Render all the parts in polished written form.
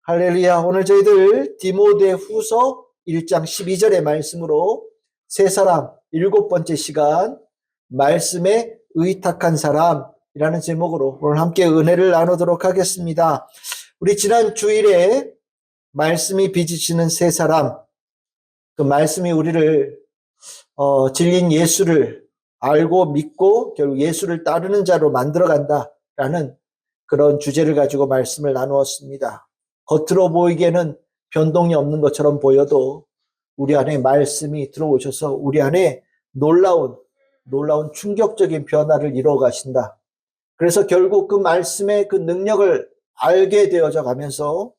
할렐루야. 오늘 저희들 디모데후서 1장 12절의 말씀으로 세 사람 일곱 번째 시간 말씀에 의탁한 사람이라는 제목으로 오늘 함께 은혜를 나누도록 하겠습니다. 우리 지난 주일에 말씀이 빚으시는 세 사람, 그 말씀이 우리를 진린 예수를 알고 믿고 결국 예수를 따르는 자로 만들어간다라는 그런 주제를 가지고 말씀을 나누었습니다. 겉으로 보이기에는 변동이 없는 것처럼 보여도 우리 안에 말씀이 들어오셔서 우리 안에 놀라운 충격적인 변화를 이루어 가신다. 그래서 결국 그 말씀의 그 능력을 알게 되어져 가면서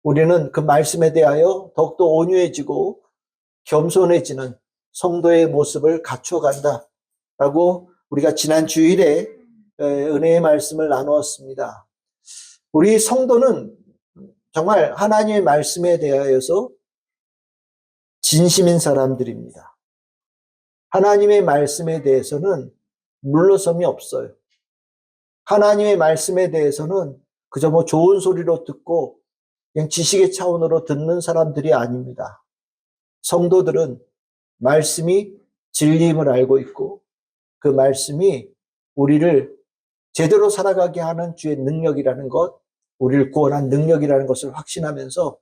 우리는 그 말씀에 대하여 더욱더 온유해지고 겸손해지는 성도의 모습을 갖추어 간다라고 우리가 지난 주일에 은혜의 말씀을 나누었습니다. 우리 성도는 정말 하나님의 말씀에 대하여서 진심인 사람들입니다. 하나님의 말씀에 대해서는 물러섬이 없어요. 하나님의 말씀에 대해서는 그저 좋은 소리로 듣고 그냥 지식의 차원으로 듣는 사람들이 아닙니다. 성도들은 말씀이 진리임을 알고 있고 그 말씀이 우리를 제대로 살아가게 하는 주의 능력이라는 것, 우리를 구원한 능력이라는 것을 확신하면서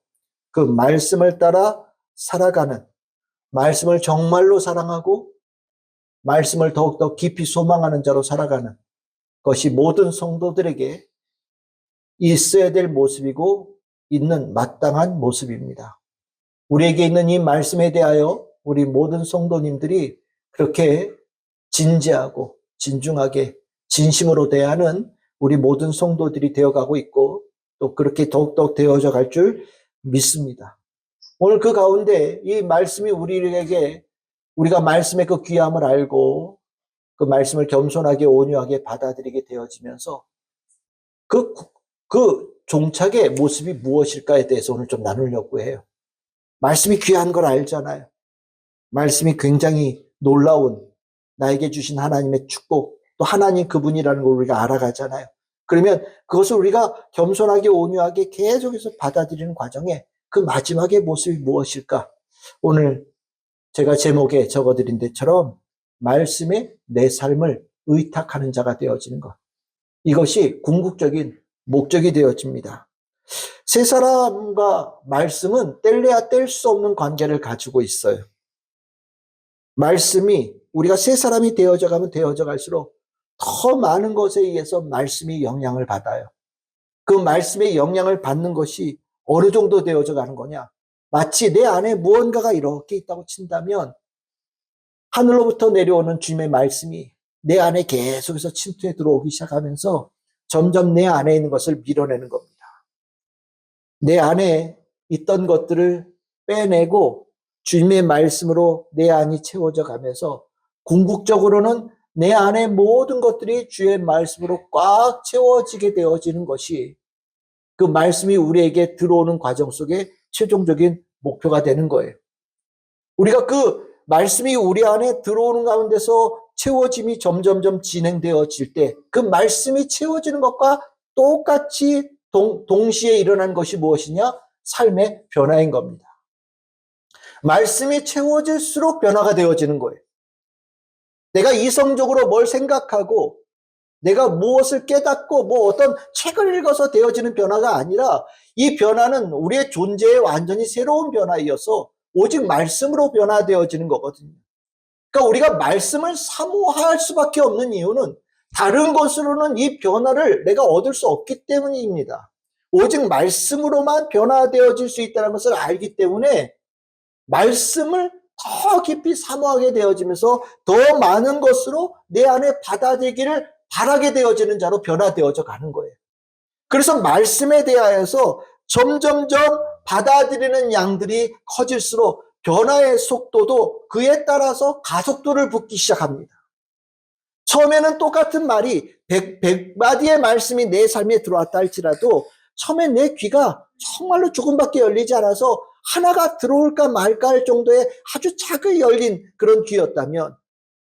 그 말씀을 따라 살아가는, 말씀을 정말로 사랑하고 말씀을 더욱더 깊이 소망하는 자로 살아가는 것이 모든 성도들에게 있어야 될 모습이고 있는 마땅한 모습입니다. 우리에게 있는 이 말씀에 대하여 우리 모든 성도님들이 그렇게 진지하고 진중하게 진심으로 대하는 우리 모든 성도들이 되어가고 있고 또 그렇게 더욱더 되어져 갈 줄 믿습니다. 오늘 그 가운데 이 말씀이 우리에게 우리가 말씀의 그 귀함을 알고 그 말씀을 겸손하게 온유하게 받아들이게 되어지면서 그 종착의 모습이 무엇일까에 대해서 오늘 좀 나누려고 해요. 말씀이 귀한 걸 알잖아요. 말씀이 굉장히 놀라운 나에게 주신 하나님의 축복, 또 하나님 그분이라는 걸 우리가 알아가잖아요. 그러면 그것을 우리가 겸손하게 온유하게 계속해서 받아들이는 과정에 그 마지막의 모습이 무엇일까? 오늘 제가 제목에 적어드린 데처럼 말씀에 내 삶을 의탁하는 자가 되어지는 것. 이것이 궁극적인 목적이 되어집니다. 세 사람과 말씀은 뗄래야 뗄 수 없는 관계를 가지고 있어요. 말씀이 우리가 세 사람이 되어져 가면 되어져 갈수록 더 많은 것에 의해서 말씀이 영향을 받아요. 그 말씀의 영향을 받는 것이 어느 정도 되어져 가는 거냐? 마치 내 안에 무언가가 이렇게 있다고 친다면 하늘로부터 내려오는 주님의 말씀이 내 안에 계속해서 침투해 들어오기 시작하면서 점점 내 안에 있는 것을 밀어내는 겁니다. 내 안에 있던 것들을 빼내고 주님의 말씀으로 내 안이 채워져 가면서 궁극적으로는 내 안에 모든 것들이 주의 말씀으로 꽉 채워지게 되어지는 것이 그 말씀이 우리에게 들어오는 과정 속에 최종적인 목표가 되는 거예요. 우리가 그 말씀이 우리 안에 들어오는 가운데서 채워짐이 점점점 진행되어질 때 그 말씀이 채워지는 것과 똑같이 동시에 일어난 것이 무엇이냐? 삶의 변화인 겁니다. 말씀이 채워질수록 변화가 되어지는 거예요. 내가 이성적으로 뭘 생각하고 내가 무엇을 깨닫고 어떤 책을 읽어서 되어지는 변화가 아니라 이 변화는 우리의 존재에 완전히 새로운 변화이어서 오직 말씀으로 변화되어지는 거거든요. 그러니까 우리가 말씀을 사모할 수밖에 없는 이유는 다른 것으로는 이 변화를 내가 얻을 수 없기 때문입니다. 오직 말씀으로만 변화되어질 수 있다는 것을 알기 때문에 말씀을 더 깊이 사모하게 되어지면서 더 많은 것으로 내 안에 받아들이기를 바라게 되어지는 자로 변화되어져 가는 거예요. 그래서 말씀에 대하여서 점점점 받아들이는 양들이 커질수록 변화의 속도도 그에 따라서 가속도를 붙기 시작합니다. 처음에는 똑같은 말이 100마디의 말씀이 내 삶에 들어왔다 할지라도 처음에 내 귀가 정말로 조금밖에 열리지 않아서 하나가 들어올까 말까 할 정도의 아주 작게 열린 그런 귀였다면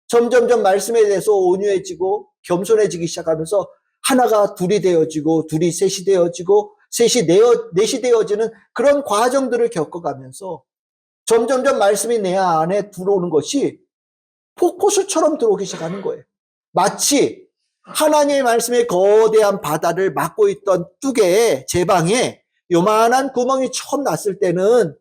점점점 말씀에 대해서 온유해지고 겸손해지기 시작하면서 하나가 둘이 되어지고 둘이 셋이 되어지고 넷이 되어지는 그런 과정들을 겪어가면서 점점점 말씀이 내 안에 들어오는 것이 폭포수처럼 들어오기 시작하는 거예요. 마치 하나님의 말씀의 거대한 바다를 막고 있던 뚜개의 제방에 요만한 구멍이 처음 났을 때는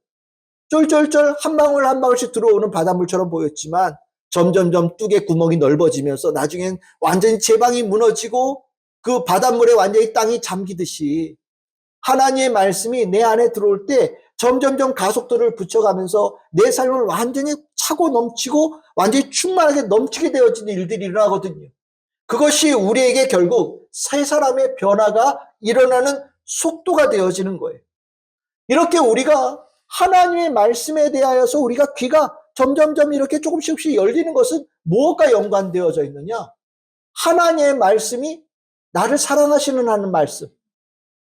쫄쫄쫄 한 방울 한 방울씩 들어오는 바닷물처럼 보였지만 점점점 뚜개 구멍이 넓어지면서 나중엔 완전히 제방이 무너지고 그 바닷물에 완전히 땅이 잠기듯이 하나님의 말씀이 내 안에 들어올 때 점점점 가속도를 붙여가면서 내 삶을 완전히 차고 넘치고 완전히 충만하게 넘치게 되어지는 일들이 일어나거든요. 그것이 우리에게 결국 새 사람의 변화가 일어나는 속도가 되어지는 거예요. 이렇게 우리가 하나님의 말씀에 대하여서 우리가 귀가 점점점 이렇게 조금씩 열리는 것은 무엇과 연관되어져 있느냐? 하나님의 말씀이 나를 사랑하시는 하는 말씀,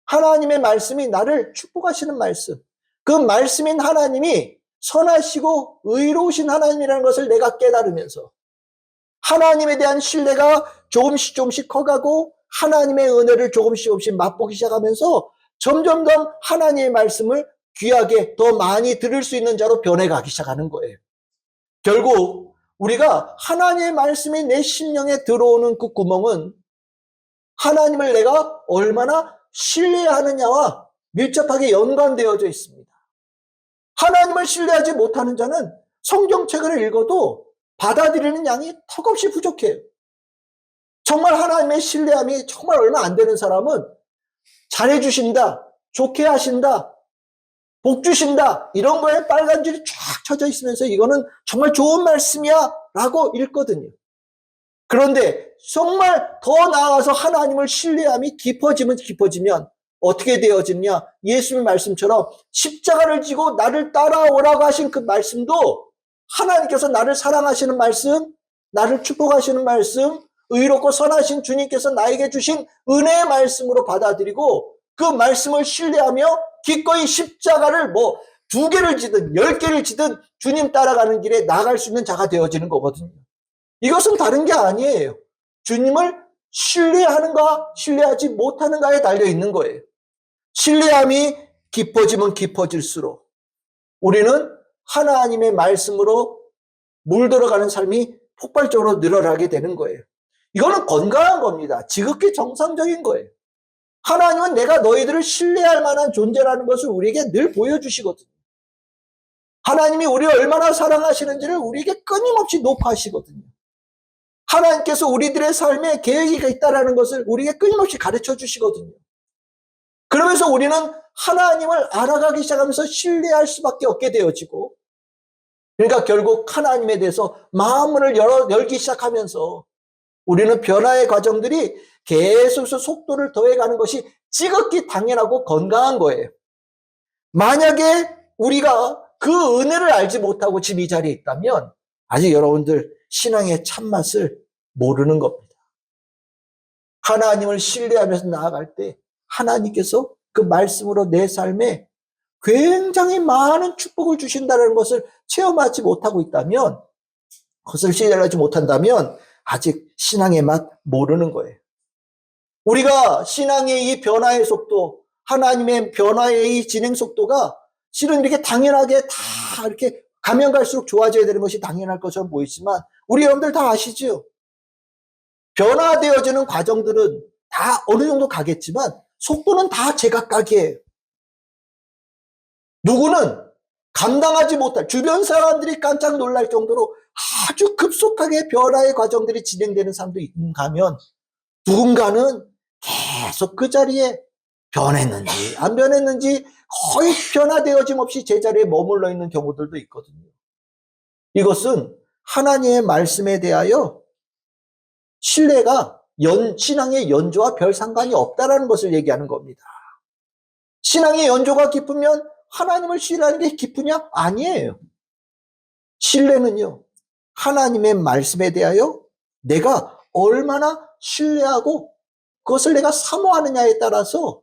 하나님의 말씀이 나를 축복하시는 말씀, 그 말씀인 하나님이 선하시고 의로우신 하나님이라는 것을 내가 깨달으면서 하나님에 대한 신뢰가 조금씩 커가고 하나님의 은혜를 조금씩 맛보기 시작하면서 점점점 하나님의 말씀을 귀하게 더 많이 들을 수 있는 자로 변해가기 시작하는 거예요. 결국 우리가 하나님의 말씀이 내 심령에 들어오는 그 구멍은 하나님을 내가 얼마나 신뢰하느냐와 밀접하게 연관되어져 있습니다. 하나님을 신뢰하지 못하는 자는 성경책을 읽어도 받아들이는 양이 턱없이 부족해요. 정말 하나님의 신뢰함이 정말 얼마 안 되는 사람은 잘해주신다, 좋게 하신다, 복 주신다 이런 거에 빨간 줄이 쫙 쳐져 있으면서 이거는 정말 좋은 말씀이야 라고 읽거든요. 그런데 정말 더 나아가서 하나님을 신뢰함이 깊어지면 어떻게 되어지느냐? 예수님의 말씀처럼 십자가를 지고 나를 따라오라고 하신 그 말씀도 하나님께서 나를 사랑하시는 말씀, 나를 축복하시는 말씀, 의롭고 선하신 주님께서 나에게 주신 은혜의 말씀으로 받아들이고 그 말씀을 신뢰하며 기꺼이 십자가를 2개를 지든 10개를 지든 주님 따라가는 길에 나갈 수 있는 자가 되어지는 거거든요. 이것은 다른 게 아니에요. 주님을 신뢰하는가 신뢰하지 못하는가에 달려 있는 거예요. 신뢰함이 깊어지면 깊어질수록 우리는 하나님의 말씀으로 물들어가는 삶이 폭발적으로 늘어나게 되는 거예요. 이거는 건강한 겁니다. 지극히 정상적인 거예요. 하나님은 내가 너희들을 신뢰할 만한 존재라는 것을 우리에게 늘 보여주시거든요. 하나님이 우리를 얼마나 사랑하시는지를 우리에게 끊임없이 녹화하시거든요. 하나님께서 우리들의 삶에 계획이 있다는 것을 우리에게 끊임없이 가르쳐 주시거든요. 그러면서 우리는 하나님을 알아가기 시작하면서 신뢰할 수밖에 없게 되어지고, 그러니까 결국 하나님에 대해서 마음을 열기 시작하면서 우리는 변화의 과정들이 계속해서 속도를 더해가는 것이 지극히 당연하고 건강한 거예요. 만약에 우리가 그 은혜를 알지 못하고 지금 이 자리에 있다면 아직 여러분들 신앙의 참맛을 모르는 겁니다. 하나님을 신뢰하면서 나아갈 때 하나님께서 그 말씀으로 내 삶에 굉장히 많은 축복을 주신다는 것을 체험하지 못하고 있다면, 그것을 신뢰하지 못한다면 아직 신앙의 맛 모르는 거예요. 우리가 신앙의 이 변화의 속도, 하나님의 변화의 이 진행 속도가 실은 이렇게 당연하게 다 이렇게 가면 갈수록 좋아져야 되는 것이 당연할 것처럼 보이지만 우리 여러분들 다 아시죠? 변화되어지는 과정들은 다 어느 정도 가겠지만 속도는 다 제각각이에요. 누구는 감당하지 못할, 주변 사람들이 깜짝 놀랄 정도로 아주 급속하게 변화의 과정들이 진행되는 사람도 있는가 하면 누군가는 계속 그 자리에 변했는지 안 변했는지 거의 변화되어짐 없이 제자리에 머물러 있는 경우들도 있거든요. 이것은 하나님의 말씀에 대하여 신뢰가 신앙의 연조와 별 상관이 없다라는 것을 얘기하는 겁니다. 신앙의 연조가 깊으면 하나님을 신뢰하는 게 깊으냐? 아니에요. 신뢰는요, 하나님의 말씀에 대하여 내가 얼마나 신뢰하고 그것을 내가 사모하느냐에 따라서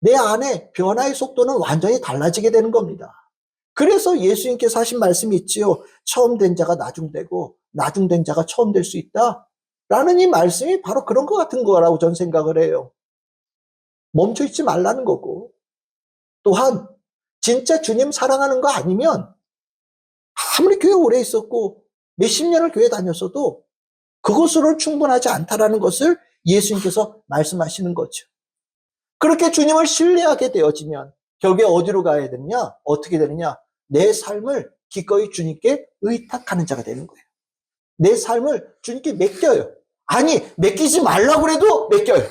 내 안에 변화의 속도는 완전히 달라지게 되는 겁니다. 그래서 예수님께서 하신 말씀이 있지요. 처음 된 자가 나중되고 나중된 자가 처음 될 수 있다. 라는 이 말씀이 바로 그런 것 같은 거라고 저는 생각을 해요. 멈춰 있지 말라는 거고, 또한 진짜 주님 사랑하는 거 아니면 아무리 교회 오래 있었고 몇십 년을 교회 다녔어도 그것으로 충분하지 않다라는 것을 예수님께서 말씀하시는 거죠. 그렇게 주님을 신뢰하게 되어지면 결국에 어디로 가야 되느냐? 어떻게 되느냐? 내 삶을 기꺼이 주님께 의탁하는 자가 되는 거예요. 내 삶을 주님께 맡겨요. 아니, 맡기지 말라고 그래도 맡겨요.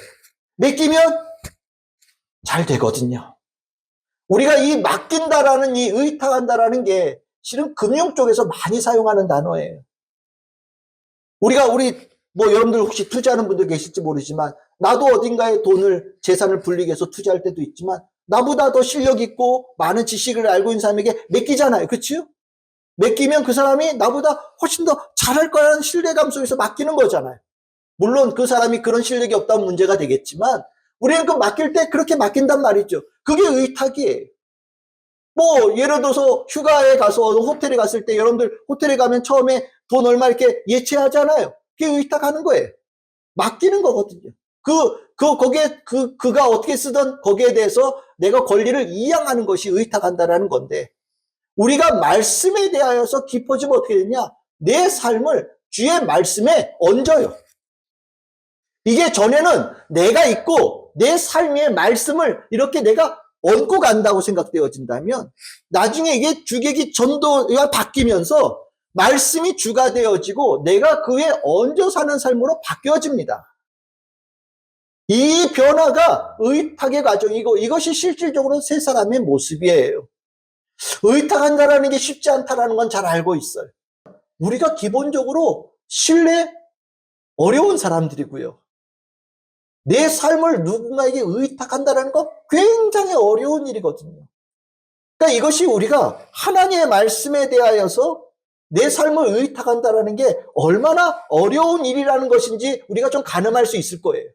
맡기면 잘 되거든요. 우리가 이 맡긴다라는, 이 의탁한다라는 게 실은 금융 쪽에서 많이 사용하는 단어예요. 우리 여러분들 혹시 투자하는 분들 계실지 모르지만, 나도 어딘가에 재산을 불리게 해서 투자할 때도 있지만, 나보다 더 실력 있고 많은 지식을 알고 있는 사람에게 맡기잖아요. 그렇죠? 맡기면 그 사람이 나보다 훨씬 더 잘할 거라는 신뢰감 속에서 맡기는 거잖아요. 물론 그 사람이 그런 실력이 없다면 문제가 되겠지만, 우리는 그 맡길 때 그렇게 맡긴단 말이죠. 그게 의탁이에요. 예를 들어서 휴가에 가서 호텔에 갔을 때 여러분들 호텔에 가면 처음에 돈 얼마 이렇게 예치하잖아요. 그게 의탁하는 거예요. 맡기는 거거든요. 그가 어떻게 쓰던 거기에 대해서 내가 권리를 이양하는 것이 의탁한다라는 건데, 우리가 말씀에 대하여서 깊어지면 어떻게 되냐? 내 삶을 주의 말씀에 얹어요. 이게 전에는 내가 있고 내 삶의 말씀을 이렇게 내가 얹고 간다고 생각되어진다면, 나중에 이게 주객이 전도가 바뀌면서 말씀이 주가 되어지고 내가 그 위에 얹어 사는 삶으로 바뀌어집니다. 이 변화가 의탁의 과정이고, 이것이 실질적으로 세 사람의 모습이에요. 의탁한다라는 게 쉽지 않다라는 건 잘 알고 있어요. 우리가 기본적으로 신뢰 어려운 사람들이고요. 내 삶을 누군가에게 의탁한다는 건 굉장히 어려운 일이거든요. 그러니까 이것이 우리가 하나님의 말씀에 대하여서 내 삶을 의탁한다는 게 얼마나 어려운 일이라는 것인지 우리가 좀 가늠할 수 있을 거예요.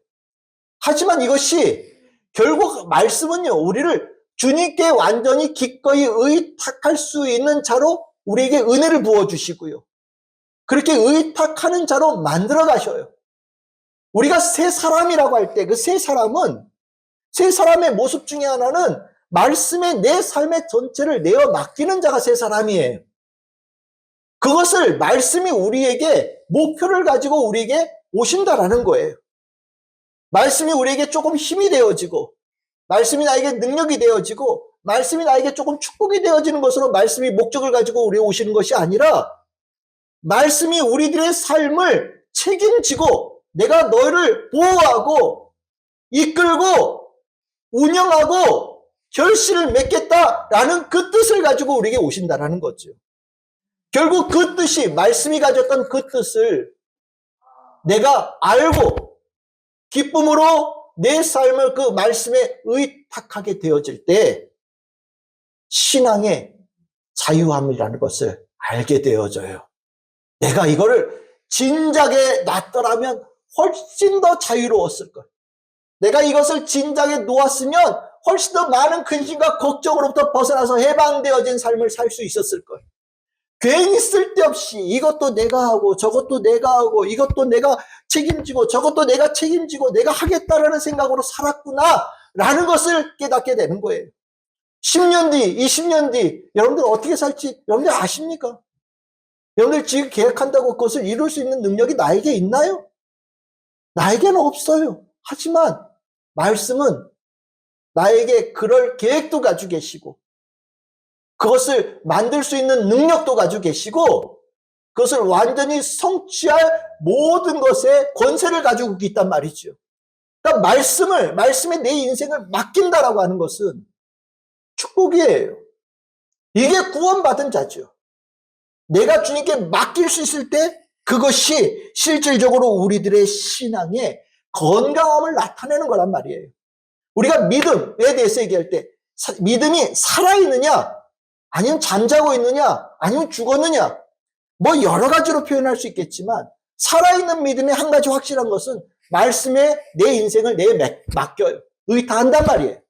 하지만 이것이 결국 말씀은요, 우리를 주님께 완전히 기꺼이 의탁할 수 있는 자로 우리에게 은혜를 부어주시고요. 그렇게 의탁하는 자로 만들어 가셔요. 우리가 새 사람이라고 할 때 그 새 사람의 모습 중에 하나는 말씀에 내 삶의 전체를 내어 맡기는 자가 새 사람이에요. 그것을 말씀이 우리에게 목표를 가지고 우리에게 오신다라는 거예요. 말씀이 우리에게 조금 힘이 되어지고, 말씀이 나에게 능력이 되어지고, 말씀이 나에게 조금 축복이 되어지는 것으로 말씀이 목적을 가지고 우리에 오시는 것이 아니라, 말씀이 우리들의 삶을 책임지고 내가 너희를 보호하고 이끌고 운영하고 결실을 맺겠다라는 그 뜻을 가지고 우리에게 오신다라는 거죠. 결국 그 뜻이, 말씀이 가졌던 그 뜻을 내가 알고 기쁨으로 내 삶을 그 말씀에 의탁하게 되어질 때 신앙의 자유함이라는 것을 알게 되어져요. 내가 이거를 진작에 놨더라면 훨씬 더 자유로웠을 걸. 내가 이것을 진작에 놓았으면 훨씬 더 많은 근심과 걱정으로부터 벗어나서 해방되어진 삶을 살 수 있었을 걸. 괜히 쓸데없이 이것도 내가 하고 저것도 내가 하고 이것도 내가 책임지고 저것도 내가 책임지고 내가 하겠다라는 생각으로 살았구나 라는 것을 깨닫게 되는 거예요. 10년 뒤, 20년 뒤 여러분들 어떻게 살지 여러분들 아십니까? 여러분들 지금 계획한다고 그것을 이룰 수 있는 능력이 나에게 있나요? 나에게는 없어요. 하지만 말씀은 나에게 그럴 계획도 가지고 계시고 그것을 만들 수 있는 능력도 가지고 계시고 그것을 완전히 성취할 모든 것에 권세를 가지고 있단 말이죠. 그러니까 말씀에 내 인생을 맡긴다라고 하는 것은 축복이에요. 이게 구원받은 자죠. 내가 주님께 맡길 수 있을 때 그것이 실질적으로 우리들의 신앙의 건강함을 나타내는 거란 말이에요. 우리가 믿음에 대해서 얘기할 때 믿음이 살아있느냐 아니면 잠자고 있느냐 아니면 죽었느냐 뭐 여러 가지로 표현할 수 있겠지만 살아있는 믿음의 한 가지 확실한 것은 말씀에 내 인생을 맡겨요. 의탁한단 말이에요.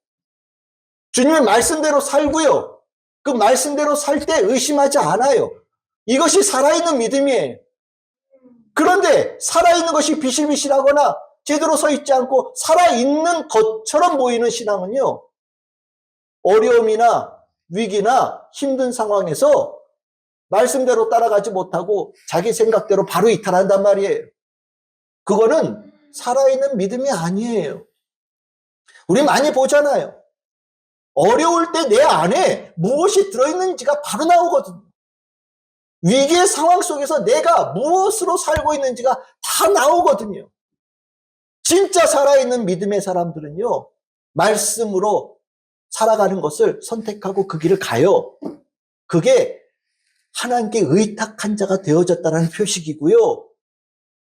주님의 말씀대로 살고요. 그 말씀대로 살 때 의심하지 않아요. 이것이 살아있는 믿음이에요. 그런데 살아있는 것이 비실비실하거나 제대로 서 있지 않고 살아있는 것처럼 보이는 신앙은요, 어려움이나 위기나 힘든 상황에서 말씀대로 따라가지 못하고 자기 생각대로 바로 이탈한단 말이에요. 그거는 살아있는 믿음이 아니에요. 우리 많이 보잖아요. 어려울 때 내 안에 무엇이 들어있는지가 바로 나오거든요. 위기의 상황 속에서 내가 무엇으로 살고 있는지가 다 나오거든요. 진짜 살아있는 믿음의 사람들은요, 말씀으로 살아가는 것을 선택하고 그 길을 가요. 그게 하나님께 의탁한 자가 되어졌다는 표식이고요.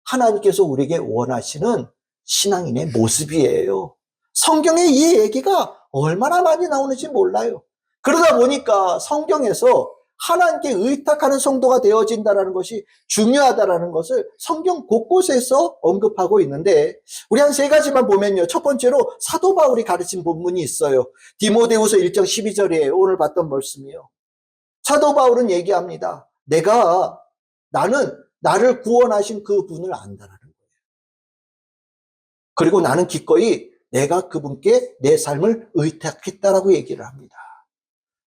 하나님께서 우리에게 원하시는 신앙인의 모습이에요. 성경에 이 얘기가 얼마나 많이 나오는지 몰라요. 그러다 보니까 성경에서 하나님께 의탁하는 성도가 되어진다는 것이 중요하다는 것을 성경 곳곳에서 언급하고 있는데, 우리 한 세 가지만 보면요. 첫 번째로 사도 바울이 가르친 본문이 있어요. 디모데후서 1장 12절이에요. 오늘 봤던 말씀이요. 사도 바울은 얘기합니다. 나는 나를 구원하신 그 분을 안다라는 거예요. 그리고 나는 기꺼이 내가 그분께 내 삶을 의탁했다라고 얘기를 합니다.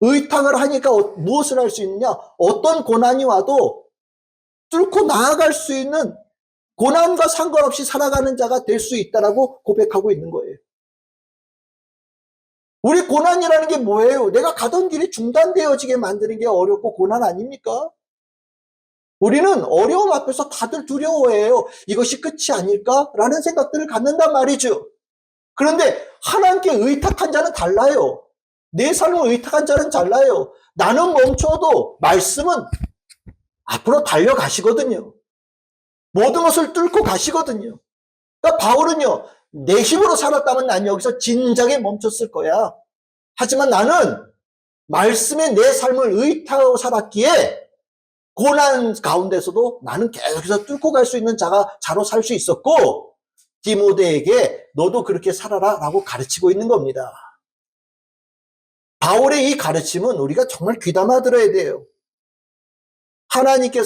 의탁을 하니까 무엇을 할 수 있느냐? 어떤 고난이 와도 뚫고 나아갈 수 있는, 고난과 상관없이 살아가는 자가 될 수 있다라고 고백하고 있는 거예요. 우리 고난이라는 게 뭐예요? 내가 가던 길이 중단되어지게 만드는 게 어렵고 고난 아닙니까? 우리는 어려움 앞에서 다들 두려워해요. 이것이 끝이 아닐까라는 생각들을 갖는단 말이죠. 그런데 하나님께 의탁한 자는 달라요. 내 삶을 의탁한 자는 달라요. 나는 멈춰도 말씀은 앞으로 달려가시거든요. 모든 것을 뚫고 가시거든요. 그러니까 바울은요, 내 힘으로 살았다면 난 여기서 진작에 멈췄을 거야. 하지만 나는 말씀에 내 삶을 의탁하고 살았기에 고난 가운데서도 나는 계속해서 뚫고 갈 수 있는 자로 살 수 있었고, 디모데에게 너도 그렇게 살아라 라고 가르치고 있는 겁니다. 바울의 이 가르침은 우리가 정말 귀담아 들어야 돼요. 하나님께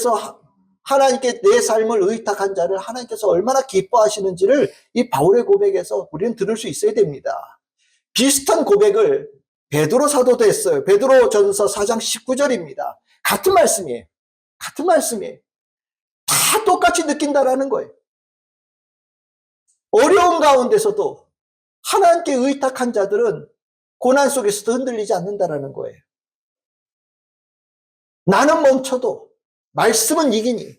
내 삶을 의탁한 자를 하나님께서 얼마나 기뻐하시는지를 이 바울의 고백에서 우리는 들을 수 있어야 됩니다. 비슷한 고백을 베드로 사도도 했어요. 베드로전서 4장 19절입니다. 같은 말씀이에요. 다 똑같이 느낀다라는 거예요. 어려운 가운데서도 하나님께 의탁한 자들은 고난 속에서도 흔들리지 않는다라는 거예요. 나는 멈춰도 말씀은 이기니.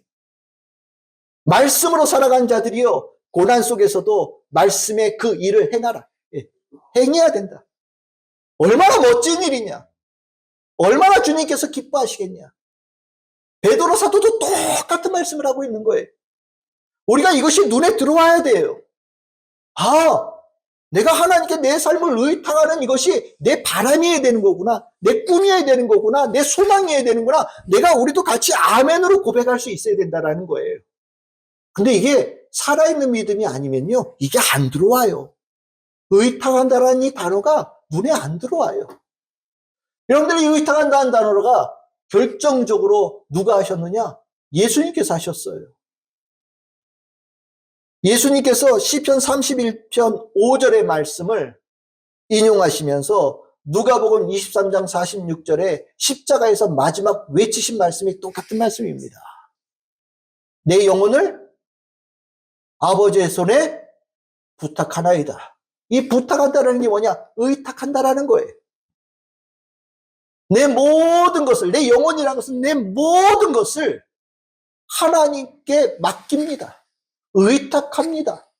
말씀으로 살아간 자들이요, 고난 속에서도 말씀의 그 일을 행하라. 행해야 된다. 얼마나 멋진 일이냐. 얼마나 주님께서 기뻐하시겠냐. 베드로 사도도 똑같은 말씀을 하고 있는 거예요. 우리가 이것이 눈에 들어와야 돼요. 내가 하나님께 내 삶을 의탁하는 이것이 내 바람이어야 되는 거구나. 내 꿈이어야 되는 거구나. 내 소망이어야 되는구나. 우리도 같이 아멘으로 고백할 수 있어야 된다는 거예요. 근데 이게 살아있는 믿음이 아니면요, 이게 안 들어와요. 의탁한다라는 이 단어가 눈에 안 들어와요. 여러분들이 의탁한다는 단어가 결정적으로 누가 하셨느냐? 예수님께서 하셨어요. 예수님께서 시편 31편 5절의 말씀을 인용하시면서 누가복음 23장 46절에 십자가에서 마지막 외치신 말씀이 똑같은 말씀입니다. 내 영혼을 아버지의 손에 부탁하나이다. 이 부탁한다는 게 뭐냐? 의탁한다라는 거예요. 내 모든 것을, 내 영혼이라는 것은 내 모든 것을 하나님께 맡깁니다. 의탁합니다.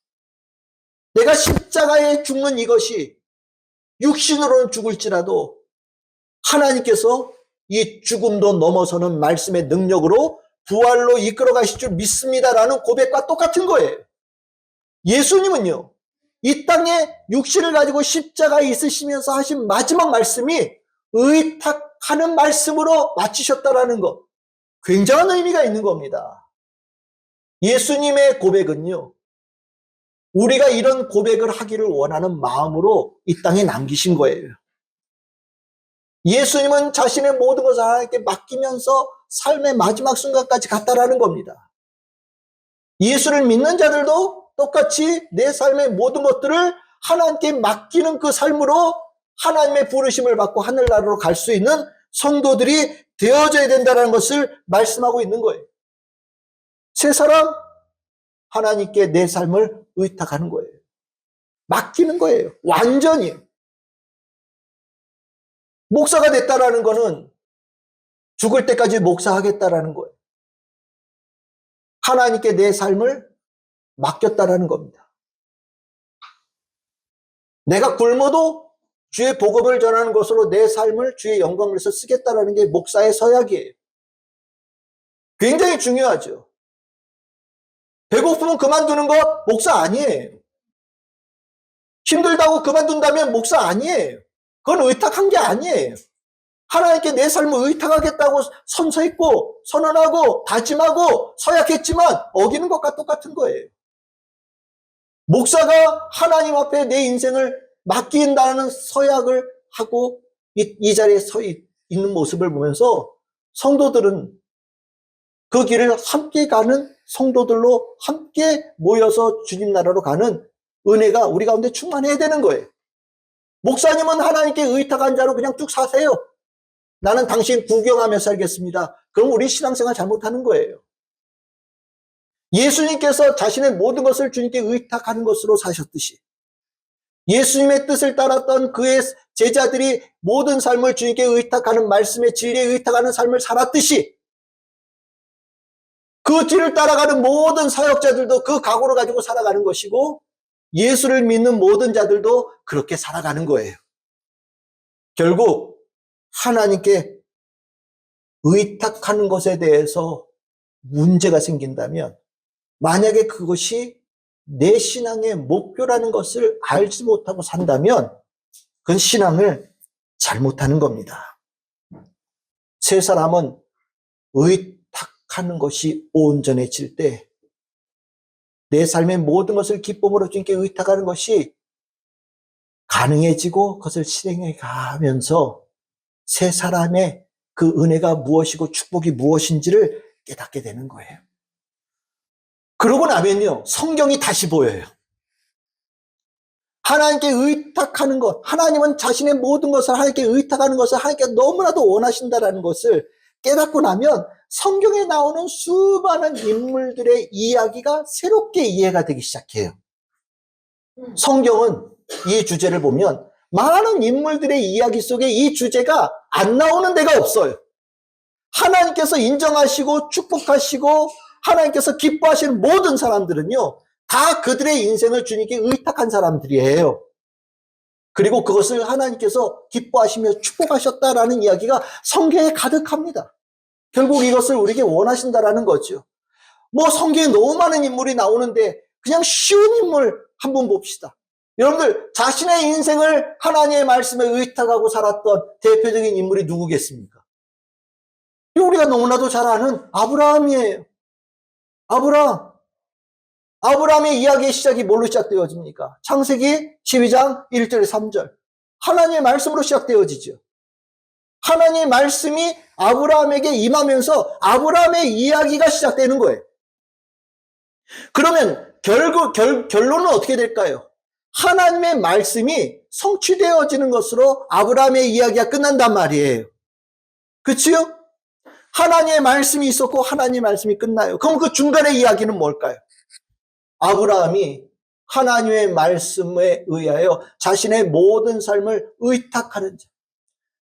내가 십자가에 죽는 이것이 육신으로는 죽을지라도 하나님께서 이 죽음도 넘어서는 말씀의 능력으로 부활로 이끌어 가실 줄 믿습니다라는 고백과 똑같은 거예요. 예수님은요, 이 땅에 육신을 가지고 십자가에 있으시면서 하신 마지막 말씀이 의탁하는 말씀으로 마치셨다라는 것, 굉장한 의미가 있는 겁니다. 예수님의 고백은요, 우리가 이런 고백을 하기를 원하는 마음으로 이 땅에 남기신 거예요. 예수님은 자신의 모든 것을 하나님께 맡기면서 삶의 마지막 순간까지 갔다라는 겁니다. 예수를 믿는 자들도 똑같이 내 삶의 모든 것들을 하나님께 맡기는 그 삶으로 하나님의 부르심을 받고 하늘나라로 갈 수 있는 성도들이 되어져야 된다는 것을 말씀하고 있는 거예요. 세 사람 하나님께 내 삶을 의탁하는 거예요. 맡기는 거예요. 완전히. 목사가 됐다라는 거는 죽을 때까지 목사하겠다라는 거예요. 하나님께 내 삶을 맡겼다라는 겁니다. 내가 굶어도 주의 복음을 전하는 것으로 내 삶을 주의 영광을 위해서 쓰겠다라는 게 목사의 서약이에요. 굉장히 중요하죠. 배고프면 그만두는 거 목사 아니에요. 힘들다고 그만둔다면 목사 아니에요. 그건 의탁한 게 아니에요. 하나님께 내 삶을 의탁하겠다고 선서했고 선언하고 다짐하고 서약했지만 어기는 것과 똑같은 거예요. 목사가 하나님 앞에 내 인생을 맡긴다는 서약을 하고 이 자리에 서 있는 모습을 보면서 성도들은 그 길을 함께 가는 성도들로 함께 모여서 주님 나라로 가는 은혜가 우리 가운데 충만해야 되는 거예요. 목사님은 하나님께 의탁한 자로 그냥 쭉 사세요. 나는 당신 구경하며 살겠습니다. 그럼 우리 신앙생활 잘못하는 거예요. 예수님께서 자신의 모든 것을 주님께 의탁하는 것으로 사셨듯이 예수님의 뜻을 따랐던 그의 제자들이 모든 삶을 주님께 의탁하는 말씀의 진리에 의탁하는 삶을 살았듯이 그 뒤를 따라가는 모든 사역자들도 그 각오를 가지고 살아가는 것이고 예수를 믿는 모든 자들도 그렇게 살아가는 거예요. 결국 하나님께 의탁하는 것에 대해서 문제가 생긴다면 만약에 그것이 내 신앙의 목표라는 것을 알지 못하고 산다면 그건 신앙을 잘못하는 겁니다. 세 사람은 의탁하는 것이 온전해질 때 내 삶의 모든 것을 기쁨으로 주님께 의탁하는 것이 가능해지고 그것을 실행해 가면서 세 사람의 그 은혜가 무엇이고 축복이 무엇인지를 깨닫게 되는 거예요. 그러고 나면요, 성경이 다시 보여요. 하나님께 의탁하는 것, 하나님은 자신의 모든 것을 하나님께 의탁하는 것을 하나님께 너무나도 원하신다는 것을 깨닫고 나면 성경에 나오는 수많은 인물들의 이야기가 새롭게 이해가 되기 시작해요. 성경은 이 주제를 보면 많은 인물들의 이야기 속에 이 주제가 안 나오는 데가 없어요. 하나님께서 인정하시고 축복하시고 하나님께서 기뻐하시는 모든 사람들은요, 다 그들의 인생을 주님께 의탁한 사람들이에요. 그리고 그것을 하나님께서 기뻐하시며 축복하셨다라는 이야기가 성경에 가득합니다. 결국 이것을 우리에게 원하신다라는 거죠. 뭐 성경에 너무 많은 인물이 나오는데 그냥 쉬운 인물 한 번 봅시다. 여러분들 자신의 인생을 하나님의 말씀에 의탁하고 살았던 대표적인 인물이 누구겠습니까? 우리가 너무나도 잘 아는 아브라함이에요. 아브라함의 이야기의 시작이 뭘로 시작되어집니까? 창세기 12장 1절 3절. 하나님의 말씀으로 시작되어지죠. 하나님의 말씀이 아브라함에게 임하면서 아브라함의 이야기가 시작되는 거예요. 그러면 결론은 어떻게 될까요? 하나님의 말씀이 성취되어지는 것으로 아브라함의 이야기가 끝난단 말이에요. 그치요? 하나님의 말씀이 있었고 하나님의 말씀이 끝나요. 그럼 그 중간의 이야기는 뭘까요? 아브라함이 하나님의 말씀에 의하여 자신의 모든 삶을 의탁하는 자,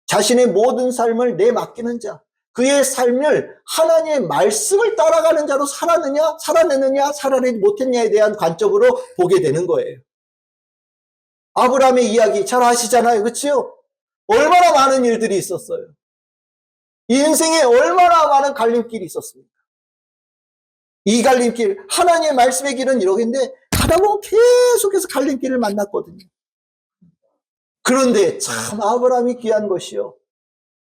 자신의 모든 삶을 내맡기는 자, 그의 삶을 하나님의 말씀을 따라가는 자로 살아내느냐, 살아내지 못했냐에 대한 관점으로 보게 되는 거예요. 아브라함의 이야기 잘 아시잖아요. 그렇죠? 얼마나 많은 일들이 있었어요. 인생에 얼마나 많은 갈림길이 있었습니까? 이 갈림길, 하나님의 말씀의 길은 이러겠는데 가다 보면 계속해서 갈림길을 만났거든요. 그런데 참 아브라함이 귀한 것이요.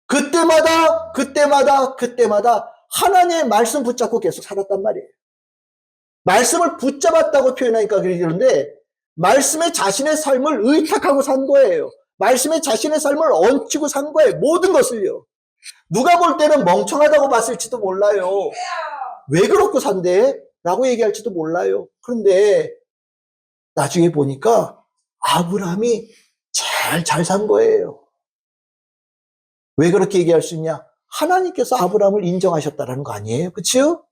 그때마다 하나님의 말씀 붙잡고 계속 살았단 말이에요. 말씀을 붙잡았다고 표현하니까 그러는데 말씀에 자신의 삶을 의탁하고 산 거예요. 말씀에 자신의 삶을 얹히고 산 거예요. 모든 것을요. 누가 볼 때는 멍청하다고 봤을지도 몰라요. 왜 그렇고 산대? 라고 얘기할지도 몰라요. 그런데 나중에 보니까 아브라함이 제일 잘 산 거예요. 왜 그렇게 얘기할 수 있냐? 하나님께서 아브라함을 인정하셨다는 거 아니에요? 그렇죠?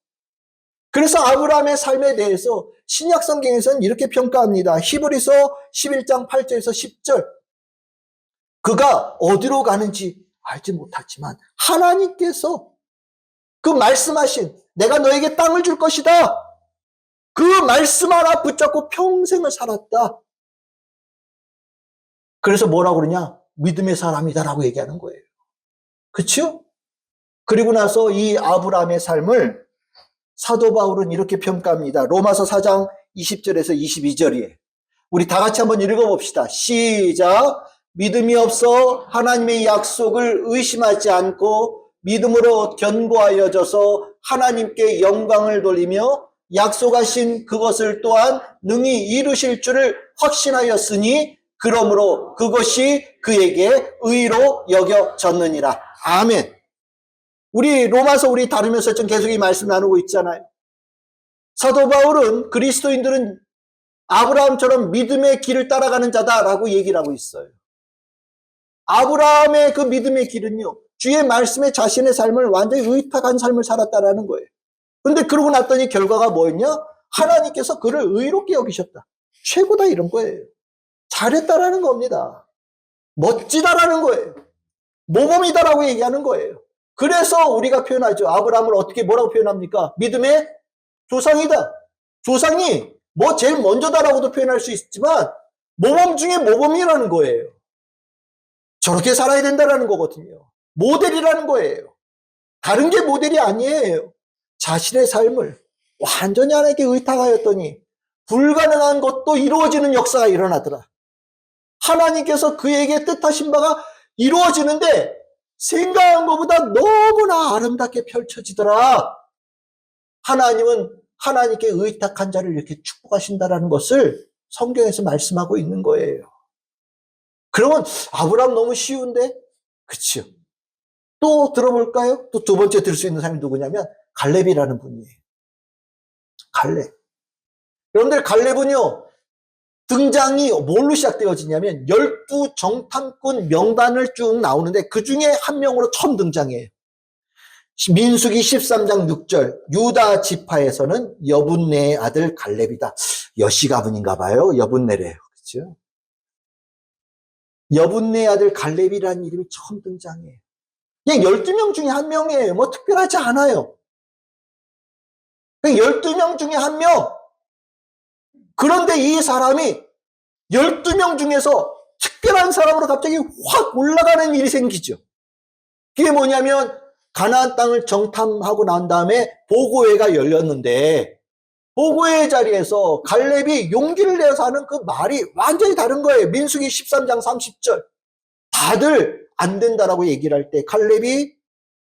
그래서 아브라함의 삶에 대해서 신약 성경에서는 이렇게 평가합니다. 히브리서 11장 8절에서 10절. 그가 어디로 가는지 알지 못하지만 하나님께서 그 말씀하신 내가 너에게 땅을 줄 것이다. 그 말씀 하나 붙잡고 평생을 살았다. 그래서 뭐라고 그러냐? 믿음의 사람이다라고 얘기하는 거예요. 그렇죠? 그리고 나서 이 아브라함의 삶을 사도 바울은 이렇게 평가합니다. 로마서 4장 20절에서 22절이에요. 우리 다 같이 한번 읽어봅시다. 시작. 믿음이 없어 하나님의 약속을 의심하지 않고 믿음으로 견고하여져서 하나님께 영광을 돌리며 약속하신 그것을 또한 능히 이루실 줄을 확신하였으니 그러므로 그것이 그에게 의로 여겨졌느니라. 아멘. 우리 로마서 우리 다루면서 좀 계속 이 말씀 나누고 있잖아요. 사도 바울은 그리스도인들은 아브라함처럼 믿음의 길을 따라가는 자다라고 얘기를 하고 있어요. 아브라함의 그 믿음의 길은요, 주의 말씀에 자신의 삶을 완전히 의탁한 삶을 살았다라는 거예요. 근데 그러고 났더니 결과가 뭐였냐? 하나님께서 그를 의롭게 여기셨다. 최고다 이런 거예요. 잘했다라는 겁니다. 멋지다라는 거예요. 모범이다라고 얘기하는 거예요. 그래서 우리가 표현하죠. 아브라함을 어떻게 뭐라고 표현합니까? 믿음의 조상이다. 조상이 뭐 제일 먼저다라고도 표현할 수 있지만 모범 중에 모범이라는 거예요. 저렇게 살아야 된다라는 거거든요. 모델이라는 거예요. 다른 게 모델이 아니에요. 자신의 삶을 완전히 하나님께 의탁하였더니 불가능한 것도 이루어지는 역사가 일어나더라. 하나님께서 그에게 뜻하신 바가 이루어지는데 생각한 것보다 너무나 아름답게 펼쳐지더라. 하나님은 하나님께 의탁한 자를 이렇게 축복하신다는 것을 성경에서 말씀하고 있는 거예요. 그러면 아브라함 너무 쉬운데? 그렇죠. 또 들어볼까요? 또 두 번째 들을 수 있는 사람이 누구냐면 갈렙이라는 분이에요. 갈렙. 여러분들 갈렙은요. 등장이 뭘로 시작되어지냐면 12정탐꾼 명단을 쭉 나오는데 그 중에 한 명으로 처음 등장해요. 민수기 13장 6절 유다 지파에서는 여분네의 아들 갈렙이다. 여시 가문인가 봐요. 여분네래요. 그렇죠? 여분네의 아들 갈렙이라는 이름이 처음 등장해요. 그냥 12명 중에 한 명이에요. 뭐 특별하지 않아요. 그냥 12명 중에 한 명. 그런데 이 사람이 12명 중에서 특별한 사람으로 갑자기 확 올라가는 일이 생기죠. 그게 뭐냐면 가나안 땅을 정탐하고 난 다음에 보고회가 열렸는데 보고회 자리에서 갈렙이 용기를 내서 하는 그 말이 완전히 다른 거예요. 민수기 13장 30절. 다들 안 된다라고 얘기를 할 때 갈렙이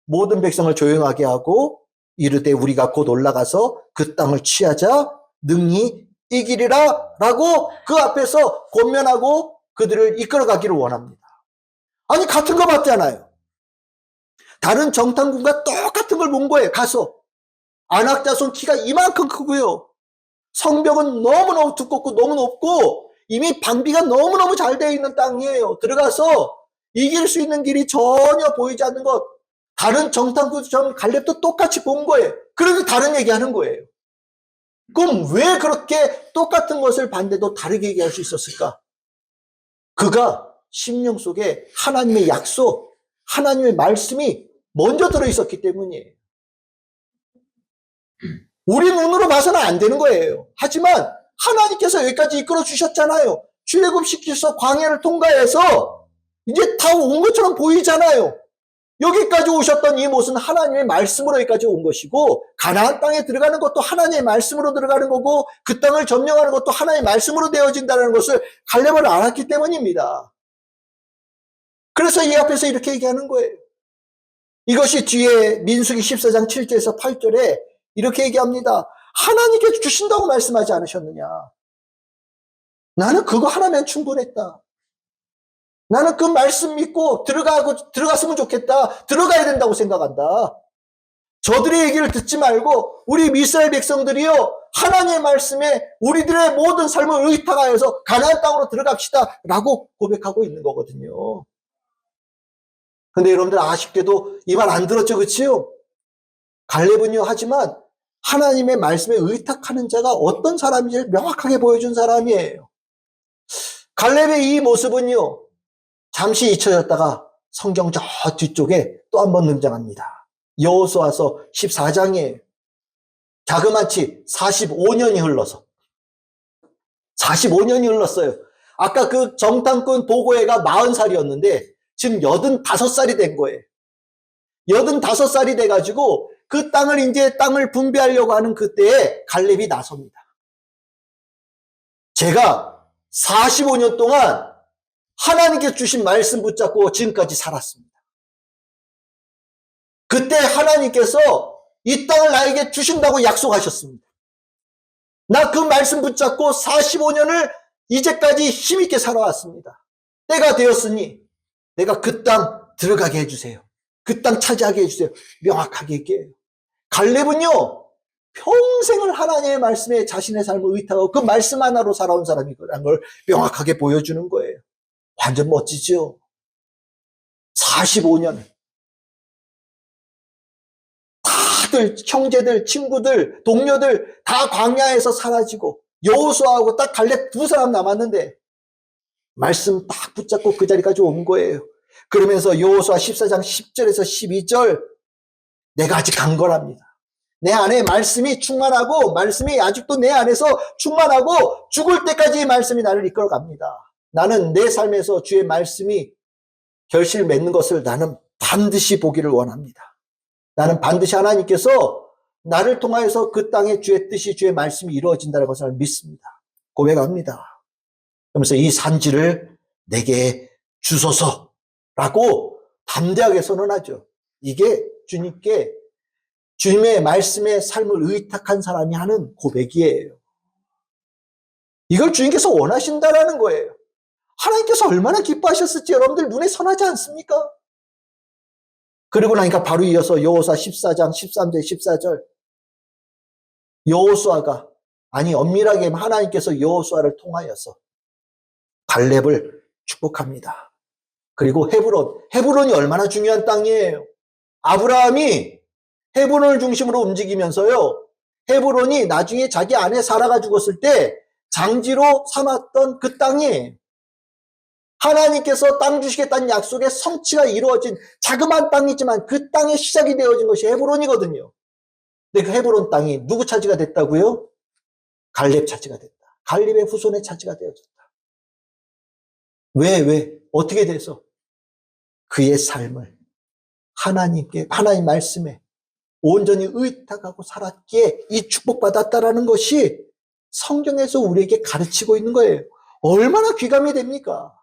모든 백성을 조용하게 하고 이르되 우리가 곧 올라가서 그 땅을 취하자 능히 이기리라 라고 그 앞에서 권면하고 그들을 이끌어가기를 원합니다. 아니 같은 거 맞잖아요. 다른 정탐군과 똑같은 걸 본 거예요. 가서 안악자손 키가 이만큼 크고요. 성벽은 너무너무 두껍고 너무 높고 이미 방비가 너무너무 잘 되어 있는 땅이에요. 들어가서 이길 수 있는 길이 전혀 보이지 않는 것. 다른 정탐꾼처럼 갈렙도 똑같이 본 거예요. 그래서 다른 얘기하는 거예요. 그럼 왜 그렇게 똑같은 것을 봤는데도 다르게 얘기할 수 있었을까? 그가 심령 속에 하나님의 약속, 하나님의 말씀이 먼저 들어있었기 때문이에요. 우리 눈으로 봐서는 안 되는 거예요. 하지만 하나님께서 여기까지 이끌어 주셨잖아요. 출애굽시켜서 광야를 통과해서 이제 다 온 것처럼 보이잖아요. 여기까지 오셨던 이 못은 하나님의 말씀으로 여기까지 온 것이고 가나안 땅에 들어가는 것도 하나님의 말씀으로 들어가는 거고 그 땅을 점령하는 것도 하나님의 말씀으로 되어진다는 것을 갈렙을 알았기 때문입니다. 그래서 이 앞에서 이렇게 얘기하는 거예요. 이것이 뒤에 민수기 14장 7절에서 8절에 이렇게 얘기합니다. 하나님께서 주신다고 말씀하지 않으셨느냐. 나는 그거 하나면 충분했다. 나는 그 말씀 믿고 들어갔으면 좋겠다. 들어가야 된다고 생각한다. 저들의 얘기를 듣지 말고 우리 이스라엘 백성들이요. 하나님의 말씀에 우리들의 모든 삶을 의탁하여서 가나안 땅으로 들어갑시다 라고 고백하고 있는 거거든요. 근데 여러분들 아쉽게도 이 말 안 들었죠, 그치요? 갈렙은요, 하지만 하나님의 말씀에 의탁하는 자가 어떤 사람인지를 명확하게 보여준 사람이에요. 갈렙의 이 모습은요, 잠시 잊혀졌다가 성경 저 뒤쪽에 또 한 번 등장합니다. 여호수아서 14장이에요. 자그마치 45년이 흘러서 45년이 흘렀어요. 아까 그 정탐꾼 보고회가 40살이었는데 지금 85살이 된 거예요. 85살이 돼가지고 그 땅을 분배하려고 하는 그때에 갈렙이 나섭니다. 제가 45년 동안 하나님께 주신 말씀 붙잡고 지금까지 살았습니다. 그때 하나님께서 이 땅을 나에게 주신다고 약속하셨습니다. 나 그 말씀 붙잡고 45년을 이제까지 힘있게 살아왔습니다. 때가 되었으니 내가 그 땅 들어가게 해주세요. 그 땅 차지하게 해주세요. 명확하게 얘기해요. 갈렙은요, 평생을 하나님의 말씀에 자신의 삶을 의탁하고 그 말씀 하나로 살아온 사람이라는 걸 명확하게 보여주는 거예요. 완전 멋지죠? 45년. 다들, 형제들, 친구들, 동료들 다 광야에서 사라지고 여호수아하고 딱 갈렙 2사람 남았는데 말씀 딱 붙잡고 그 자리까지 온 거예요. 그러면서 여호수아 14장 10절에서 12절 내가 아직 강건합니다. 내 안에 말씀이 충만하고 말씀이 아직도 내 안에서 충만하고 죽을 때까지 말씀이 나를 이끌어갑니다. 나는 내 삶에서 주의 말씀이 결실 맺는 것을 나는 반드시 보기를 원합니다. 나는 반드시 하나님께서 나를 통하여서 그 땅에 주의 뜻이 주의 말씀이 이루어진다는 것을 믿습니다. 고백합니다. 그러면서 이 산지를 내게 주소서라고 담대하게 선언하죠. 이게 주님께 주님의 말씀에 삶을 의탁한 사람이 하는 고백이에요. 이걸 주님께서 원하신다라는 거예요. 하나님께서 얼마나 기뻐하셨을지 여러분들 눈에 선하지 않습니까? 그리고 나니까 바로 이어서 여호수아 14장 13절 14절 여호수아가 엄밀하게 하나님께서 여호수아를 통하여서 갈렙을 축복합니다. 그리고 헤브론이 얼마나 중요한 땅이에요. 아브라함이 헤브론을 중심으로 움직이면서요, 헤브론이 나중에 자기 아내 사라가 죽었을 때 장지로 삼았던 그 땅이에요. 하나님께서 땅 주시겠다는 약속의 성취가 이루어진 자그마한 땅이지만 그 땅의 시작이 되어진 것이 헤브론이거든요. 근데 그 헤브론 땅이 누구 차지가 됐다고요? 갈렙 차지가 됐다. 갈렙의 후손의 차지가 되어졌다. 왜? 어떻게 돼서? 그의 삶을 하나님 말씀에 온전히 의탁하고 살았기에 이 축복받았다라는 것이 성경에서 우리에게 가르치고 있는 거예요. 얼마나 귀감이 됩니까?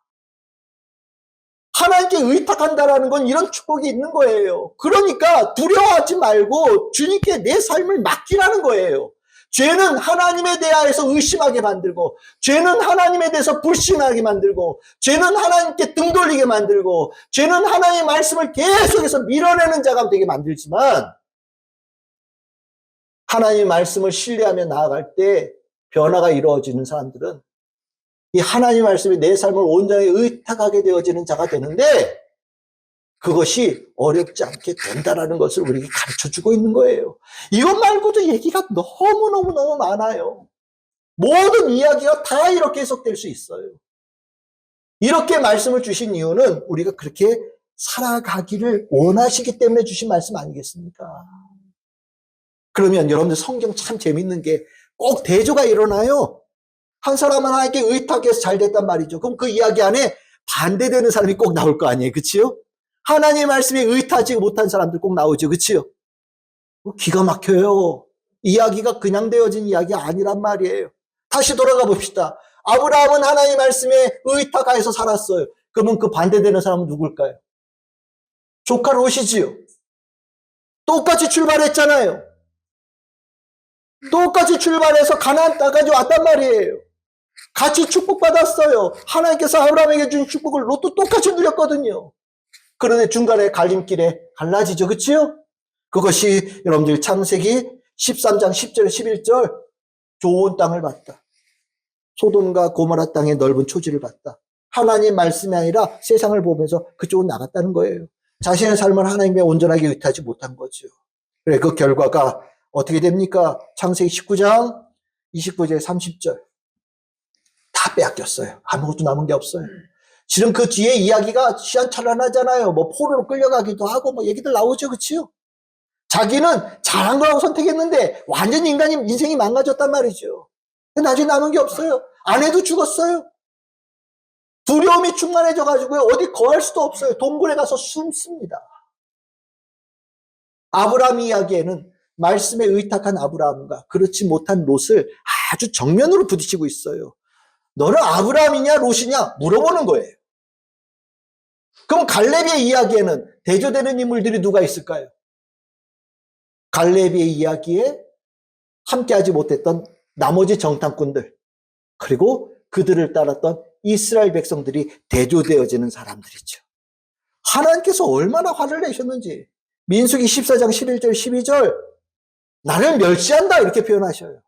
하나님께 의탁한다라는 건 이런 축복이 있는 거예요. 그러니까 두려워하지 말고 주님께 내 삶을 맡기라는 거예요. 죄는 하나님에 대하여서 의심하게 만들고, 죄는 하나님에 대해서 불신하게 만들고, 죄는 하나님께 등 돌리게 만들고, 죄는 하나님의 말씀을 계속해서 밀어내는 자가 되게 만들지만, 하나님의 말씀을 신뢰하며 나아갈 때 변화가 이루어지는 사람들은 이 하나님의 말씀이 내 삶을 온전히 의탁하게 되어지는 자가 되는데, 그것이 어렵지 않게 된다라는 것을 우리에게 가르쳐주고 있는 거예요. 이것 말고도 얘기가 너무 많아요. 모든 이야기가 다 이렇게 해석될 수 있어요. 이렇게 말씀을 주신 이유는 우리가 그렇게 살아가기를 원하시기 때문에 주신 말씀 아니겠습니까? 그러면 여러분들 성경 참 재밌는 게 꼭 대조가 일어나요. 한 사람은 하나님께 의탁해서 잘 됐단 말이죠. 그럼 그 이야기 안에 반대되는 사람이 꼭 나올 거 아니에요. 그치요? 하나님의 말씀에 의탁하지 못한 사람들 꼭 나오죠. 그치요? 기가 막혀요. 이야기가 그냥 되어진 이야기가 아니란 말이에요. 다시 돌아가 봅시다. 아브라함은 하나님의 말씀에 의탁하여서 살았어요. 그러면 그 반대되는 사람은 누굴까요? 조카 롯이지요. 똑같이 출발했잖아요. 똑같이 출발해서 가나안 땅까지 왔단 말이에요. 같이 축복받았어요. 하나님께서 아브라함에게 준 축복을 롯도 똑같이 누렸거든요. 그런데 중간에 갈림길에 갈라지죠. 그치요? 그것이 여러분들 창세기 13장 10절 11절 좋은 땅을 봤다. 소돔과 고모라 땅의 넓은 초지를 봤다. 하나님 말씀이 아니라 세상을 보면서 그쪽으로 나갔다는 거예요. 자신의 삶을 하나님께 온전하게 의탁하지 못한 거죠. 그래, 그 결과가 어떻게 됩니까? 창세기 19장 29절 30절 다 빼앗겼어요. 아무것도 남은 게 없어요. 지금 그 뒤에 이야기가 시원찮란하잖아요. 뭐 포로로 끌려가기도 하고 뭐 얘기들 나오죠. 그치요? 자기는 잘한 거라고 선택했는데 완전히 인생이 망가졌단 말이죠. 나중에 남은 게 없어요. 아내도 죽었어요. 두려움이 충만해져가지고요. 어디 거할 수도 없어요. 동굴에 가서 숨습니다. 아브라함 이야기에는 말씀에 의탁한 아브라함과 그렇지 못한 롯을 아주 정면으로 부딪히고 있어요. 너는 아브라함이냐 롯이냐 물어보는 거예요. 그럼 갈렙의 이야기에는 대조되는 인물들이 누가 있을까요? 갈렙의 이야기에 함께하지 못했던 나머지 정탐꾼들, 그리고 그들을 따랐던 이스라엘 백성들이 대조되어지는 사람들이죠. 하나님께서 얼마나 화를 내셨는지 민수기 14장 11절 12절 나를 멸시한다 이렇게 표현하셔요.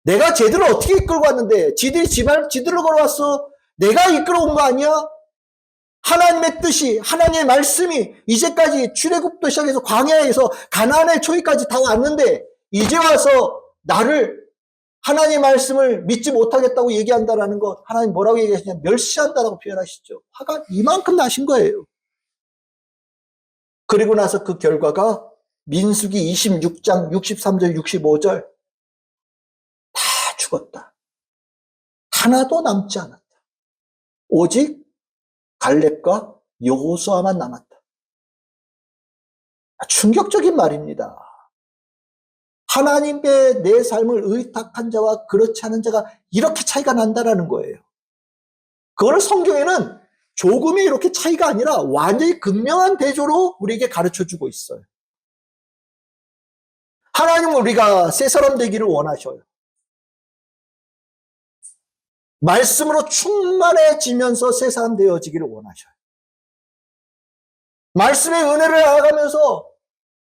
내가 쟤들을 어떻게 이끌고 왔는데 지들이 지들을 걸어왔어. 내가 이끌어온 거 아니야? 하나님의 뜻이, 하나님의 말씀이 이제까지 출애굽부터 시작해서 광야에서 가나안의 초기까지 다 왔는데 이제 와서 나를 하나님의 말씀을 믿지 못하겠다고 얘기한다라는 것, 하나님 뭐라고 얘기하시냐? 멸시한다라고 표현하시죠. 화가 이만큼 나신 거예요. 그리고 나서 그 결과가 민수기 26장 63절 65절 다 죽었다. 하나도 남지 않았다. 오직 갈렙과 여호수아만 남았다. 충격적인 말입니다. 하나님께 내 삶을 의탁한 자와 그렇지 않은 자가 이렇게 차이가 난다라는 거예요. 그걸 성경에는 조금의 이렇게 차이가 아니라 완전히 극명한 대조로 우리에게 가르쳐주고 있어요. 하나님은 우리가 새 사람 되기를 원하셔요. 말씀으로 충만해지면서 새 사람 되어지기를 원하셔요. 말씀의 은혜를 알아가면서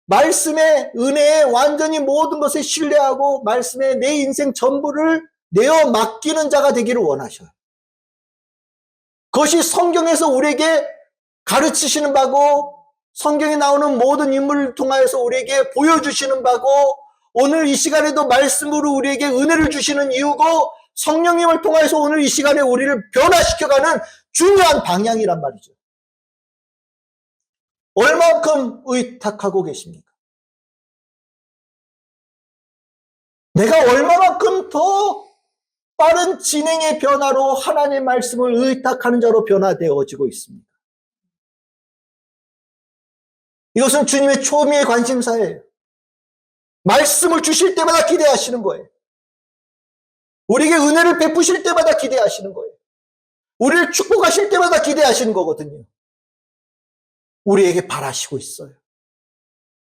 말씀의 은혜에 완전히 모든 것에 신뢰하고 말씀에 내 인생 전부를 내어 맡기는 자가 되기를 원하셔요. 그것이 성경에서 우리에게 가르치시는 바고 성경에 나오는 모든 인물을 통하여서 우리에게 보여주시는 바고 오늘 이 시간에도 말씀으로 우리에게 은혜를 주시는 이유고 성령님을 통해서 오늘 이 시간에 우리를 변화시켜가는 중요한 방향이란 말이죠. 얼만큼 의탁하고 계십니까? 내가 얼마만큼 더 빠른 진행의 변화로 하나님의 말씀을 의탁하는 자로 변화되어지고 있습니다. 이것은 주님의 초미의 관심사예요. 말씀을 주실 때마다 기대하시는 거예요. 우리에게 은혜를 베푸실 때마다 기대하시는 거예요. 우리를 축복하실 때마다 기대하시는 거거든요. 우리에게 바라시고 있어요.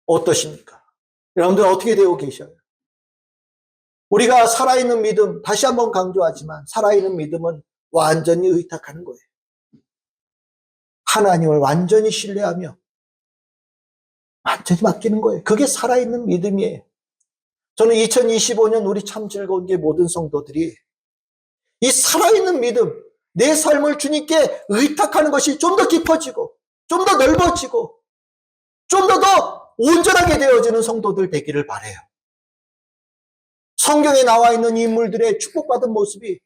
어떠십니까? 여러분들 어떻게 되고 계셔요? 우리가 살아있는 믿음, 다시 한번 강조하지만 살아있는 믿음은 완전히 의탁하는 거예요. 하나님을 완전히 신뢰하며 완전히 맡기는 거예요. 그게 살아있는 믿음이에요. 저는 2025년 우리 참 즐거운 게 모든 성도들이 이 살아있는 믿음, 내 삶을 주님께 의탁하는 것이 좀 더 깊어지고 좀 더 넓어지고 좀 더 온전하게 되어지는 성도들 되기를 바라요. 성경에 나와 있는 인물들의 축복받은 모습이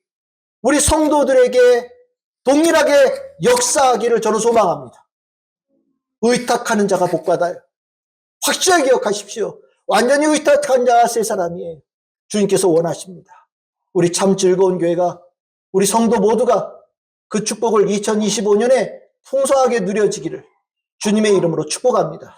우리 성도들에게 동일하게 역사하기를 저는 소망합니다. 의탁하는 자가 복받아요. 확실하게 기억하십시오. 완전히 의탁한 자가 새 사람이에요. 주님께서 원하십니다. 우리 참 즐거운 교회가 우리 성도 모두가 그 축복을 2025년에 풍성하게 누려지기를 주님의 이름으로 축복합니다.